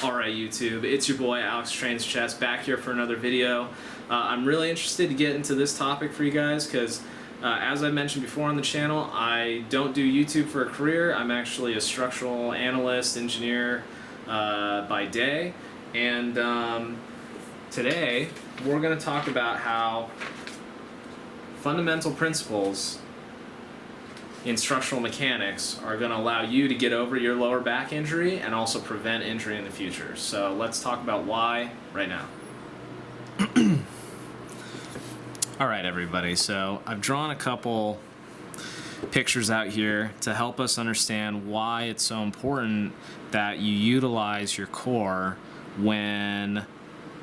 Alright YouTube, it's your boy Alex Trains Chess back here for another video. I'm really interested to get into this topic for you guys because as I mentioned before on the channel, I don't do YouTube for a career. I'm actually a structural analyst, engineer by day, and today we're going to talk about how fundamental principles in structural mechanics are going to allow you to get over your lower back injury and also prevent injury in the future. So let's talk about why right now. Alright everybody, so I've drawn a couple pictures out here to help us understand why it's so important that you utilize your core when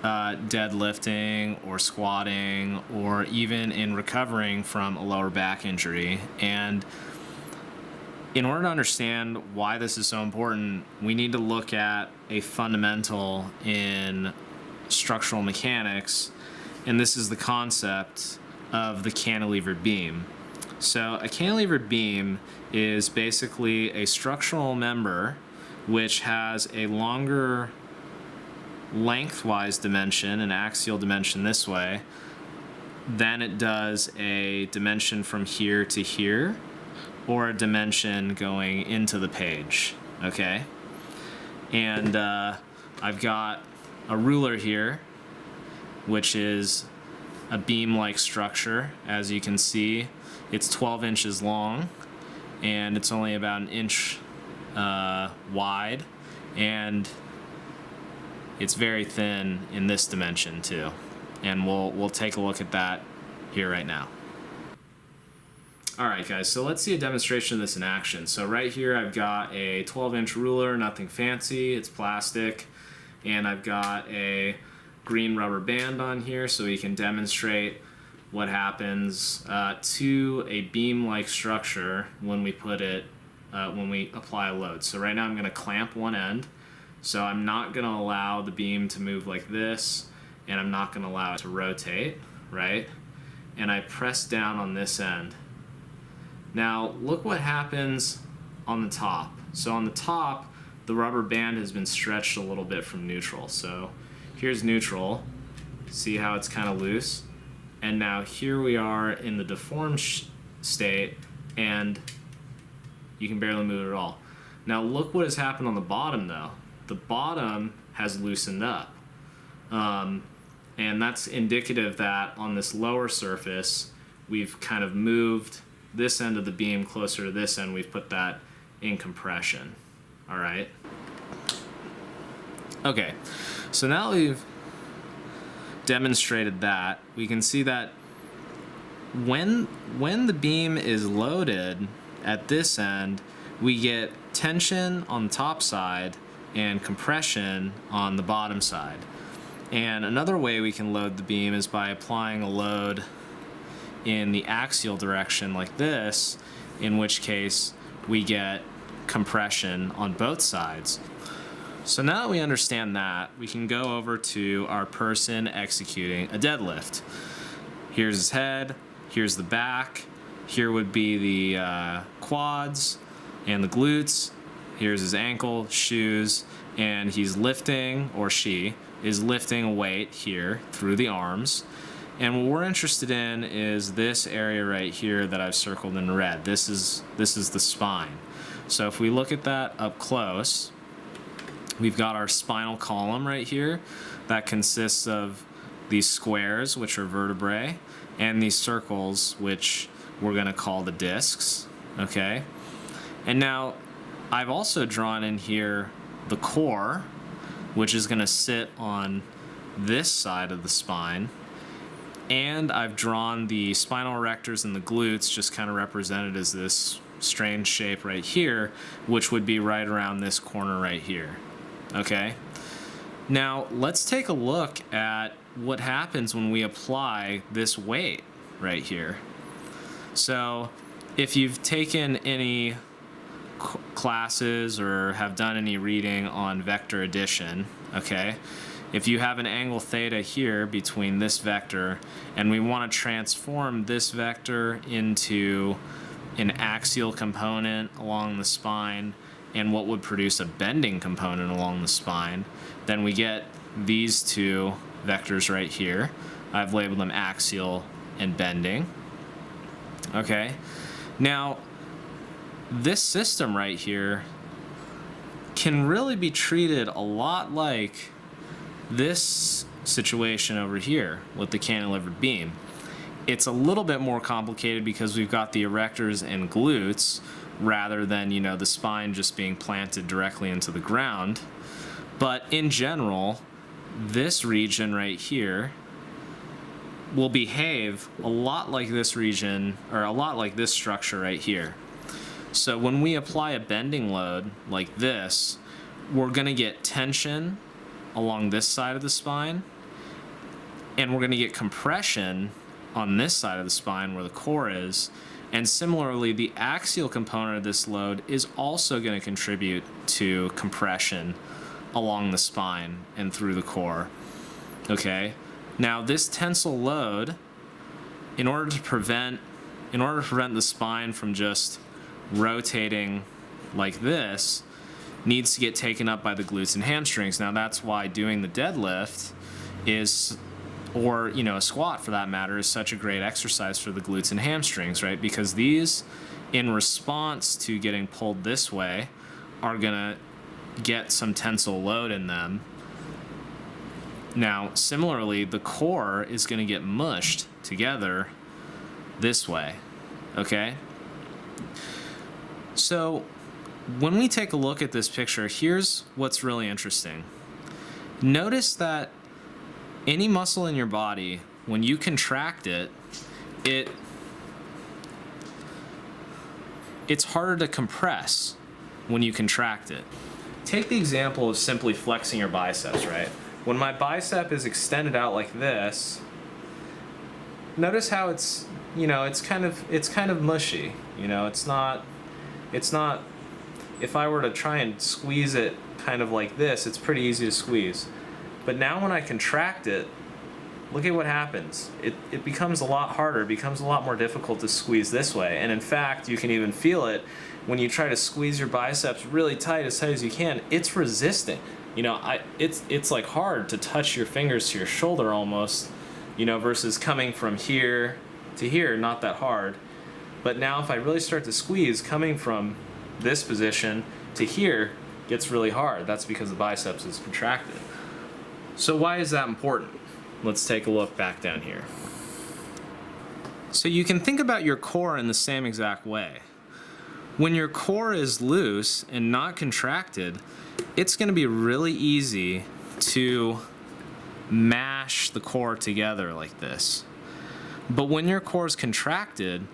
deadlifting or squatting or even in recovering from a lower back injury. And in order to understand why this is so important, we need to look at a fundamental in structural mechanics, and this is the concept of the cantilevered beam. So a cantilevered beam is basically a structural member which has a longer lengthwise dimension, an axial dimension this way, than it does a dimension from here to here, or a dimension going into the page, okay? And I've got a ruler here, which is a beam-like structure. As you can see, it's 12 inches long, and it's only about an inch wide, and it's very thin in this dimension too. And we'll take a look at that here right now. Alright guys, so let's see a demonstration of this in action. So right here I've got a 12-inch ruler, nothing fancy, it's plastic, and I've got a green rubber band on here so we can demonstrate what happens to a beam-like structure when we put it, when we apply a load. So right now I'm going to clamp one end, so I'm not going to allow the beam to move like this, and I'm not going to allow it to rotate, right? And I press down on this end. Now look what happens on the top. So on the top, the rubber band has been stretched a little bit from neutral. So here's neutral. See how it's kind of loose? And now here we are in the deformed state, and you can barely move it at all. Now look what has happened on the bottom though. The bottom has loosened up. And that's indicative that on this lower surface, we've kind of moved this end of the beam closer to this end. We've put that in compression. All right. Okay, so now we've demonstrated that, we can see that when the beam is loaded at this end, we get tension on the top side and compression on the bottom side. And another way we can load the beam is by applying a load in the axial direction like this, in which case we get compression on both sides. So now that we understand that, we can go over to our person executing a deadlift. Here's his head, here's the back, here would be the quads and the glutes, here's his ankle, shoes, and he's lifting, or she is lifting a weight here through the arms. And what we're interested in is this area right here that I've circled in red. This is the spine. So if we look at that up close, we've got our spinal column right here that consists of these squares, which are vertebrae, and these circles, which we're going to call the discs, okay? And now I've also drawn in here the core, which is going to sit on this side of the spine. And I've drawn the spinal erectors and the glutes, just kind of represented as this strange shape right here, which would be right around this corner right here. Okay? Now, let's take a look at what happens when we apply this weight right here. So, if you've taken any classes or have done any reading on vector addition, okay? If you have an angle theta here between this vector, and we want to transform this vector into an axial component along the spine and what would produce a bending component along the spine, then we get these two vectors right here. I've labeled them axial and bending. Okay, now this system right here can really be treated a lot like this situation over here with the cantilevered beam. It's a little bit more complicated because we've got the erectors and glutes rather than, you know, the spine just being planted directly into the ground. But in general, this region right here will behave a lot like this region, or a lot like this structure right here. So when we apply a bending load like this, we're going to get tension along this side of the spine, and we're going to get compression on this side of the spine where the core is. And similarly, the axial component of this load is also going to contribute to compression along the spine and through the core. Okay? Now this tensile load, in order to prevent the spine from just rotating like this, needs to get taken up by the glutes and hamstrings. Now that's why doing the deadlift is, or you know, a squat for that matter, is such a great exercise for the glutes and hamstrings, right? Because these, in response to getting pulled this way, are gonna get some tensile load in them. Now similarly, the core is gonna get mushed together this way, okay? So when we take a look at this picture, here's what's really interesting. Notice that any muscle in your body, when you contract it, it's harder to compress when you contract it. Take the example of simply flexing your biceps, right? When my bicep is extended out like this, notice how it's, you know, it's kind of mushy. You know, it's not, if I were to try and squeeze it kind of like this, it's pretty easy to squeeze. But now when I contract it, look at what happens. It becomes a lot harder, it becomes a lot more difficult to squeeze this way. And in fact, you can even feel it when you try to squeeze your biceps really tight as you can. It's resistant. You know, it's like hard to touch your fingers to your shoulder almost, you know, versus coming from here to here, not that hard. But now if I really start to squeeze, coming from this position to here gets really hard. That's because the biceps is contracted. So why is that important? Let's take a look back down here. So you can think about your core in the same exact way. When your core is loose and not contracted, it's going to be really easy to mash the core together like this. But when your core is contracted,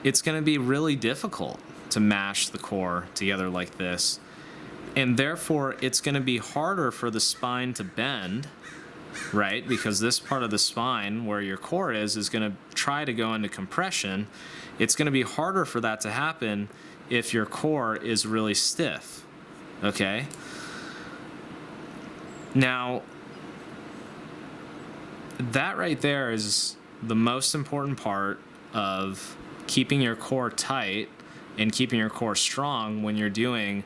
it's going to be really difficult to mash the core together like this. And therefore, it's going to be harder for the spine to bend, right? Because this part of the spine where your core is going to try to go into compression. It's going to be harder for that to happen if your core is really stiff, okay? Now, that right there is the most important part of keeping your core tight and keeping your core strong when you're doing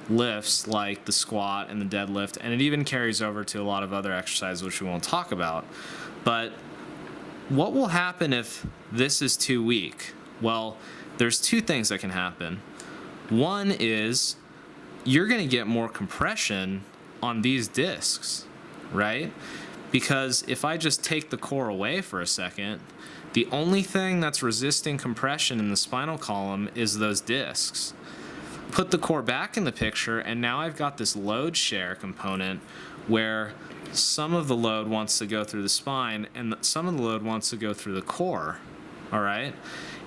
lifts like the squat and the deadlift, and it even carries over to a lot of other exercises which we won't talk about. But what will happen if this is too weak? Well, there's two things that can happen. One is you're going to get more compression on these discs, right? Because if I just take the core away for a second, the only thing that's resisting compression in the spinal column is those discs. Put the core back in the picture, and now I've got this load share component where some of the load wants to go through the spine and some of the load wants to go through the core, all right?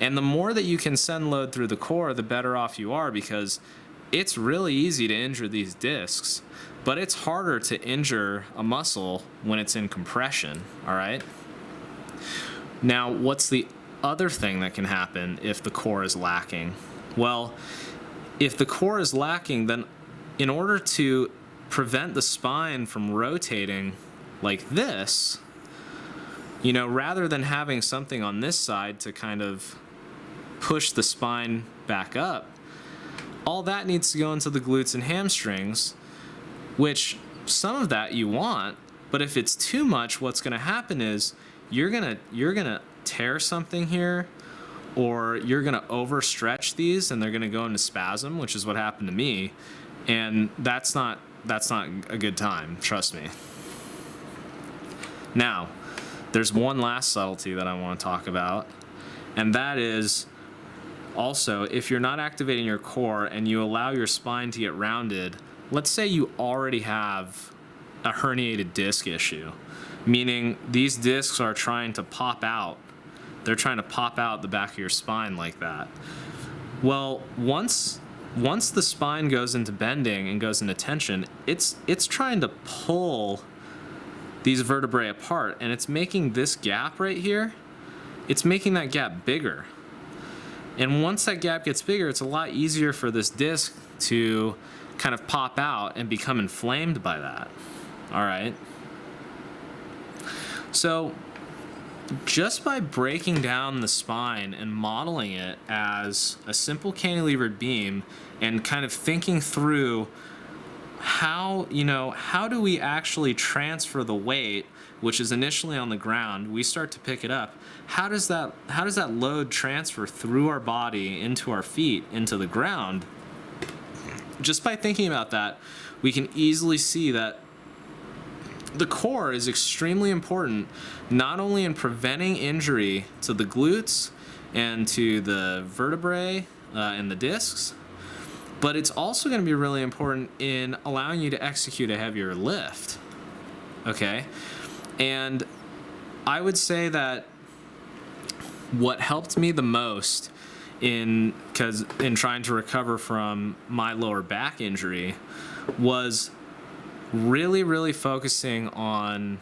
And the more that you can send load through the core, the better off you are, because it's really easy to injure these discs, but it's harder to injure a muscle when it's in compression, all right? Now, what's the other thing that can happen if the core is lacking? Well, if the core is lacking, then in order to prevent the spine from rotating like this, you know, rather than having something on this side to kind of push the spine back up, all that needs to go into the glutes and hamstrings, which some of that you want, but if it's too much, what's going to happen is you're going to tear something here, or you're going to overstretch these and they're going to go into spasm, which is what happened to me, and that's not a good time, trust me. Now, there's one last subtlety that I want to talk about, and that is also, if you're not activating your core and you allow your spine to get rounded, let's say you already have a herniated disc issue, meaning these discs are trying to pop out. They're trying to pop out the back of your spine like that. Well, once the spine goes into bending and goes into tension, it's trying to pull these vertebrae apart, and it's making this gap right here, it's making that gap bigger. And once that gap gets bigger, it's a lot easier for this disc to kind of pop out and become inflamed by that. All right. So just by breaking down the spine and modeling it as a simple cantilevered beam and kind of thinking through how do we actually transfer the weight, which is initially on the ground, we start to pick it up. How does that load transfer through our body, into our feet, into the ground? Just by thinking about that, we can easily see that the core is extremely important, not only in preventing injury to the glutes and to the vertebrae and the discs, but it's also going to be really important in allowing you to execute a heavier lift. Okay? And I would say that what helped me the most in trying to recover from my lower back injury was really focusing on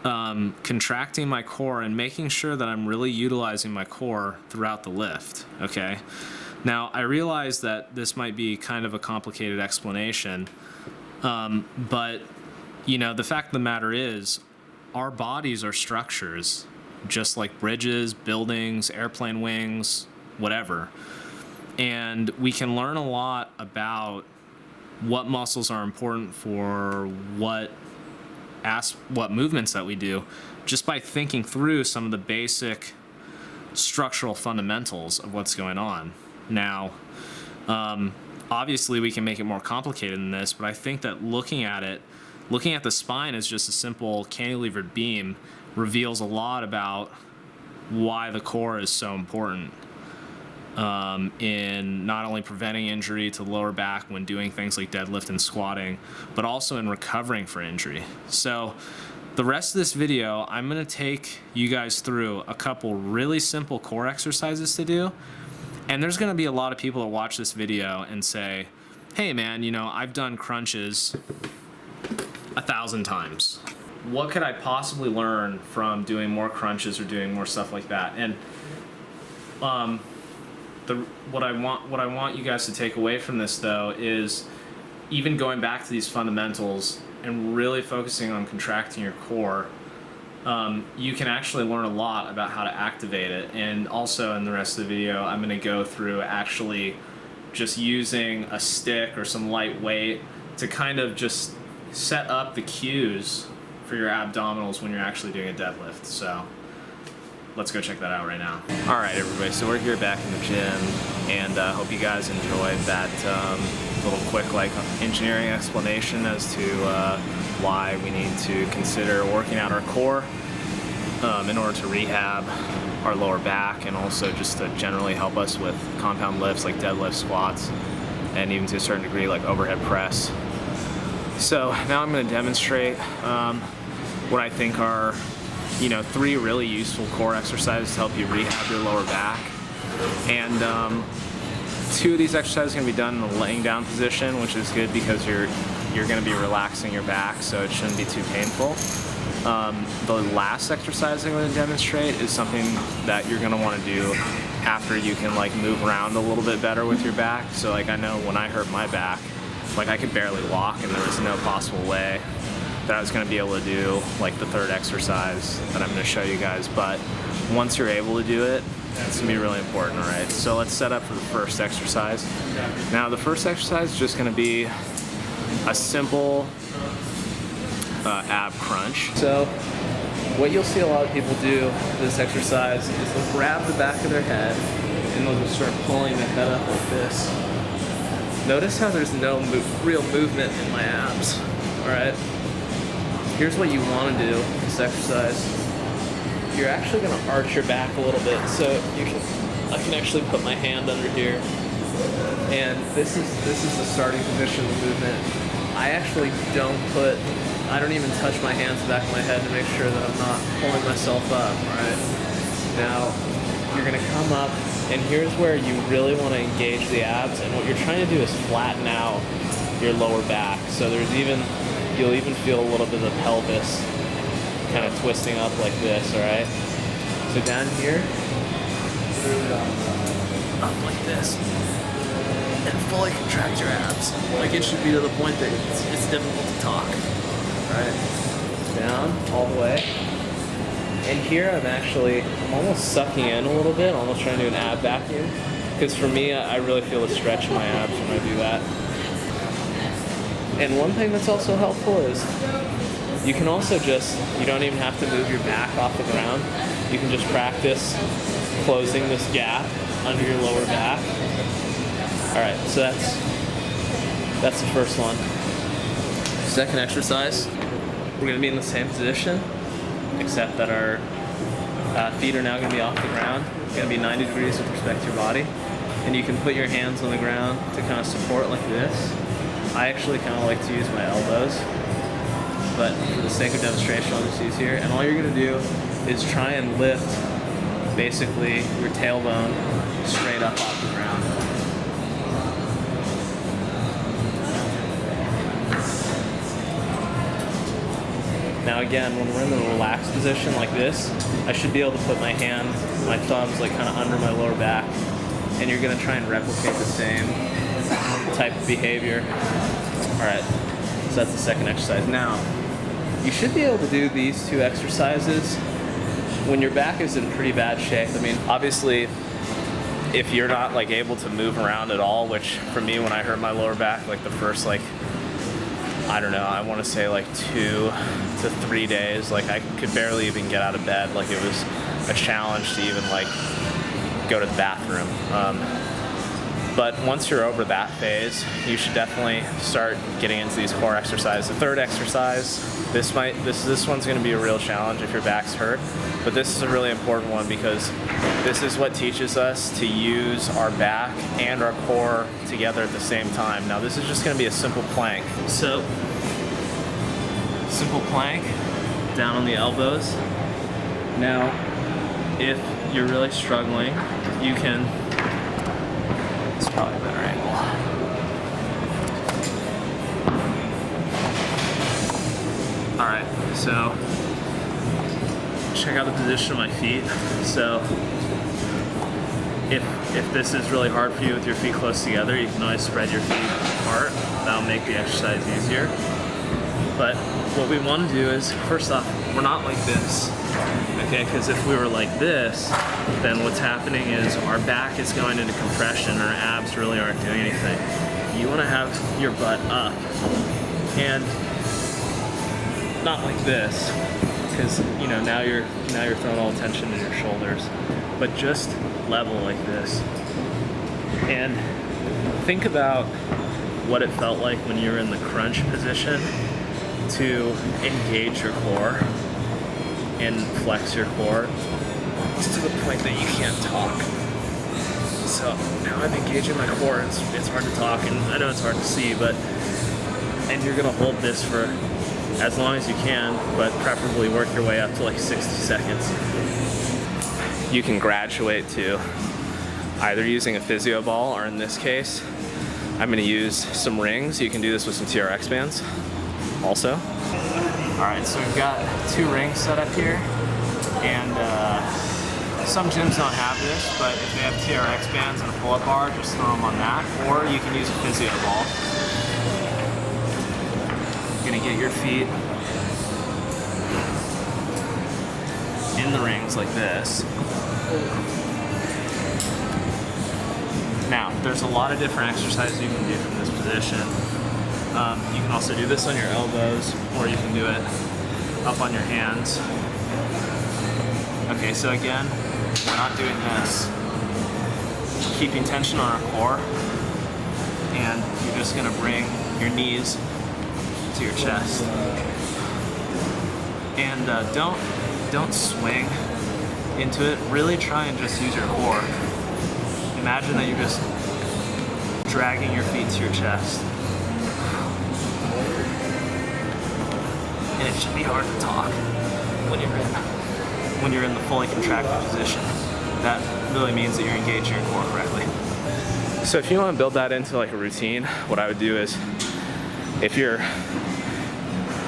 contracting my core and making sure that I'm really utilizing my core throughout the lift. Okay? Now, I realize that this might be kind of a complicated explanation, but the fact of the matter is, our bodies are structures, just like bridges, buildings, airplane wings, whatever. And we can learn a lot about what muscles are important for what movements that we do, just by thinking through some of the basic structural fundamentals of what's going on. Now, obviously we can make it more complicated than this, but I think that looking at the spine as just a simple cantilevered beam reveals a lot about why the core is so important in not only preventing injury to the lower back when doing things like deadlift and squatting, but also in recovering for injury. So the rest of this video, I'm going to take you guys through a couple really simple core exercises to do. And there's going to be a lot of people that watch this video and say, hey man, I've done crunches 1,000 times. What could I possibly learn from doing more crunches or doing more stuff like that? And what I want you guys to take away from this though is even going back to these fundamentals and really focusing on contracting your core. You can actually learn a lot about how to activate it. And also in the rest of the video, I'm going to go through actually just using a stick or some light weight to kind of just set up the cues for your abdominals when you're actually doing a deadlift. So let's go check that out right now. All right, everybody, so we're here back in the gym, and I hope you guys enjoyed that little quick engineering explanation as to why we need to consider working out our core in order to rehab our lower back, and also just to generally help us with compound lifts like deadlift, squats, and even to a certain degree like overhead press. So now I'm going to demonstrate what I think are 3 really useful core exercises to help you rehab your lower back. And 2 of these exercises are going to be done in a laying down position, which is good because you're going to be relaxing your back, so it shouldn't be too painful. The last exercise I'm going to demonstrate is something that you're going to want to do after you can move around a little bit better with your back. So I know when I hurt my back, I could barely walk, and there was no possible way that I was going to be able to do like the third exercise that I'm going to show you guys, but once you're able to do it, it's going to be really important, all right? So let's set up for the first exercise. Now the first exercise is just going to be a simple ab crunch. So what you'll see a lot of people do for this exercise is they'll grab the back of their head and they'll just start pulling the head up like this. Notice how there's no real movement in my abs, all right? Here's what you want to do with this exercise. You're actually going to arch your back a little bit, so I can actually put my hand under here, and this is the starting position of the movement. I actually I don't even touch my hands to the back of my head to make sure that I'm not pulling myself up, all right? Now, you're going to come up, and here's where you really want to engage the abs, and what you're trying to do is flatten out your lower back. So you'll even feel a little bit of the pelvis kind of twisting up like this, all right? So down here, up like this, and fully contract your abs. Like it should be to the point that it's difficult to talk, all right? Down, all the way. And here I'm almost sucking in a little bit, almost trying to do an ab vacuum. Because for me, I really feel a stretch in my abs when I do that. And one thing that's also helpful is you can also you don't even have to move your back off the ground. You can just practice closing this gap under your lower back. All right, so that's the first one. Second exercise, we're gonna be in the same position, except that our feet are now gonna be off the ground. It's gonna be 90 degrees with respect to your body. And you can put your hands on the ground to kind of support like this. I actually kind of like to use my elbows, but for the sake of demonstration, I'll just use here. And all you're gonna do is try and lift basically your tailbone straight up off the ground. Now again, when we're in the relaxed position like this, I should be able to put my thumbs like kind of under my lower back, and you're gonna try and replicate the same type of behavior. All right, so that's the second exercise. Now, you should be able to do these two exercises when your back is in pretty bad shape. I mean, obviously, if you're not like able to move around at all, which for me, when I hurt my lower back, like the first I don't know, I want to say like 2 to 3 days, like I could barely even get out of bed. Like it was a challenge to even like go to the bathroom. But once you're over that phase, you should definitely start getting into these core exercises. The third exercise, this one's going to be a real challenge if your back's hurt, but this is a really important one because this is what teaches us to use our back and our core together at the same time. Now this is just going to be a simple plank. So, simple plank, down on the elbows. Now, if you're really struggling, you can, it's probably a better angle. All right, so check out the position of my feet. So if this is really hard for you with your feet close together, you can always spread your feet apart. That'll make the exercise easier. But what we want to do is, first off, we're not like this, okay? Because if we were like this, then what's happening is our back is going into compression, our abs really aren't doing anything. You want to have your butt up, and not like this, because you know now you're throwing all attention to your shoulders, but just level like this. And think about what it felt like when you were in the crunch position to engage your core and flex your core to the point that you can't talk. So now I'm engaging my core. It's hard to talk, and I know it's hard to see, and you're gonna hold this for as long as you can, but preferably work your way up to like 60 seconds. You can graduate to either using a physio ball, or in this case, I'm gonna use some rings. You can do this with some TRX bands also. All right, so we've got 2 rings set up here, and some gyms don't have this, but if they have TRX bands and a pull-up bar, just throw them on that, or you can use a physio ball. You're gonna get your feet in the rings like this. Now, there's a lot of different exercises you can do from this position. You can also do this on your elbows, or you can do it up on your hands. Okay, so again, we're not doing this. We're keeping tension on our core, and you're just gonna bring your knees to your chest. And don't swing into it. Really try and just use your core. Imagine that you're just dragging your feet to your chest. And it should be hard to talk when you're in the fully contracted position. That really means that you're engaging your core correctly. So if you want to build that into like a routine, what I would do is, if you're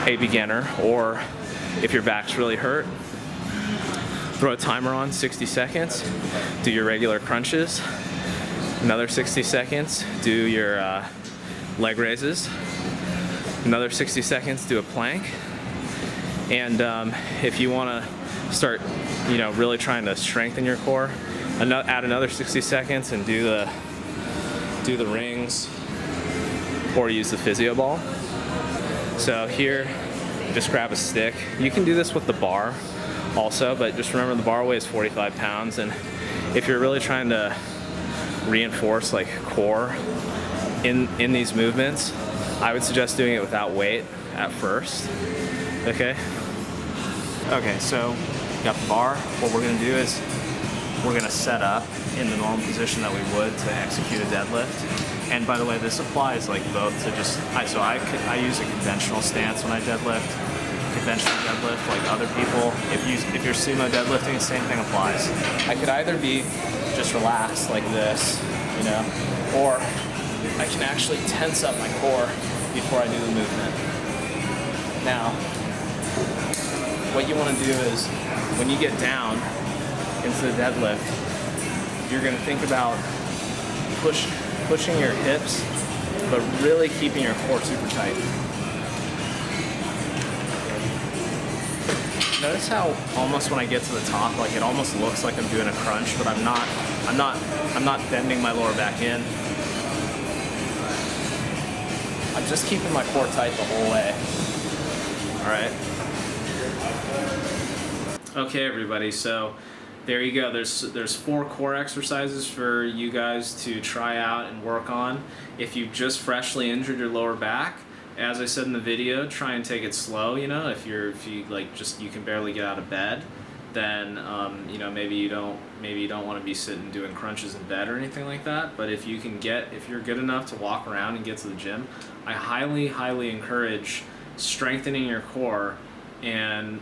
a beginner or if your back's really hurt, throw a timer on, 60 seconds, do your regular crunches, another 60 seconds, do your leg raises, another 60 seconds, do a plank. And if you want to start, really trying to strengthen your core, add another 60 seconds and do the rings, or use the physio ball. So here, just grab a stick. You can do this with the bar also, but just remember the bar weighs 45 pounds, and if you're really trying to reinforce like core in these movements, I would suggest doing it without weight at first. Okay, so got the bar. What we're gonna do is we're gonna set up in the normal position that we would to execute a deadlift. And by the way, this applies like both to just, I use a conventional stance when I deadlift, conventional deadlift like other people. If you're sumo deadlifting, the same thing applies. I could either be just relaxed like this, or I can actually tense up my core before I do the movement. Now, what you want to do is, when you get down into the deadlift, you're going to think about pushing your hips, but really keeping your core super tight. Notice how almost when I get to the top, like it almost looks like I'm doing a crunch, but I'm not bending my lower back in. I'm just keeping my core tight the whole way. All right. Okay, everybody, so there you go. There's 4 core exercises for you guys to try out and work on. If you've just freshly injured your lower back, as I said in the video, try and take it slow. If you can barely get out of bed, then maybe you don't want to be sitting doing crunches in bed or anything like that. But if you're good enough to walk around and get to the gym, I highly encourage strengthening your core and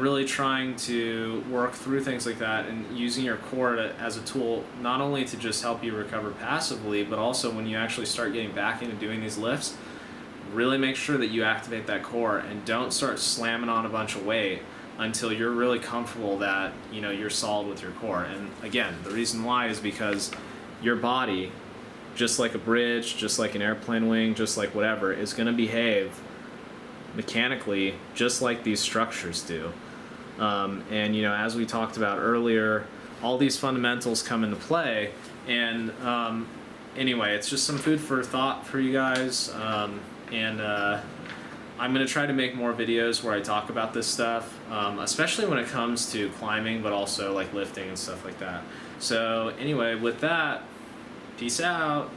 really trying to work through things like that, and using your core as a tool, not only to just help you recover passively, but also when you actually start getting back into doing these lifts, really make sure that you activate that core and don't start slamming on a bunch of weight until you're really comfortable that you're solid with your core. And again, the reason why is because your body, just like a bridge, just like an airplane wing, just like whatever, is going to behave mechanically just like these structures do. And as we talked about earlier, all these fundamentals come into play. And anyway, it's just some food for thought for you guys. I'm going to try to make more videos where I talk about this stuff, especially when it comes to climbing, but also like lifting and stuff like that. So anyway, with that, peace out.